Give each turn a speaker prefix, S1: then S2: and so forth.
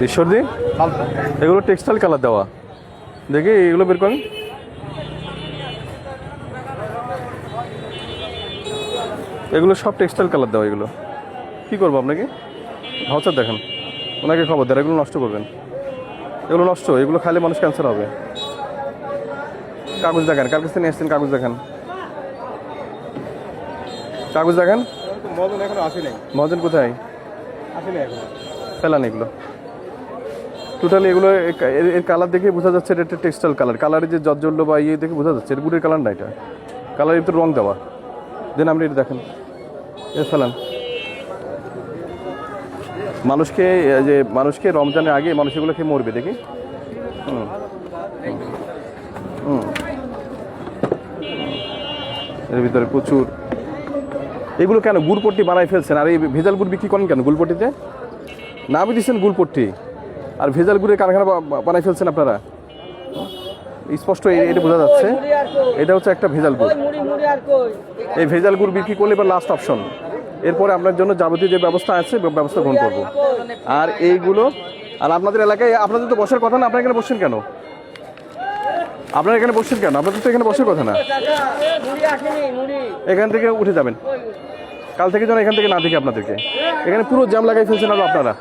S1: ঈশ্বরদী এগুলো textile colour দেওয়া, দেখি এগুলো বের করেন। এগুলো সব টেক্সটাইল কালার দেওয়া, এগুলো কী করবো আপনাকে? ভাউচার দেখেন, ওনাকে খবর দেন, এগুলো নষ্ট করবেন। এগুলো নষ্ট, এগুলো খাইলে মানুষ ক্যান্সার হবে। কাগজ দেখেন, কার কাছ থেকে নিয়ে আসছেন? কাগজ দেখেন, কাগজ দেখেন।
S2: মহাজন এখনো আসে নাই।
S1: মহাজন কোথায়?
S2: আসে নাই এখন।
S1: ফেলান এগুলো টোটালি। এগুলো এর কালার দেখে বোঝা যাচ্ছে এটা একটা টেক্সটাইল কালার। কালারের যে জজ্জল্য বা ইয়ে দেখে বোঝা যাচ্ছে এটা গুড়ের কালার না, এটা কালারের ভিতরে রং দেওয়া। দেন আপনি এটা দেখেন, এ ফেলান। মানুষকে রমজানের আগে মানুষ এগুলো খেয়ে মরবে, দেখি। এর ভিতরে প্রচুর। এগুলো কেন গুড়পট্টি বানাই ফেলছেন? আর এই ভেজাল গুড় বিক্রি করেন কেন গুড়পট্টিতে? না বুঝেছেন গুড়পট্টি আর ভেজাল গুড়ের কারখানা বানাই ফেলছেন আপনারা, স্পষ্ট এটা বোঝা যাচ্ছে। এটা হচ্ছে একটা ভেজাল গুড়। এই ভেজাল গুড় বিক্রি করলে এবার লাস্ট অপশন, এরপরে আপনার জন্য যাবতীয় যে ব্যবস্থা আছে ব্যবস্থা গ্রহণ করবো। আর এইগুলো, আর আপনাদের এলাকায় আপনাদের তো বসার কথা না, আপনারা এখানে বসছেন কেন? আপনারা এখানে বসছেন কেন? আপনাদের তো এখানে বসার কথা না। এখান থেকে উঠে যাবেন, কাল থেকে যেন এখান থেকে না দেখি আপনাদেরকে। এখানে পুরো জ্যাম লাগাই ফেলছেন আর আপনারা।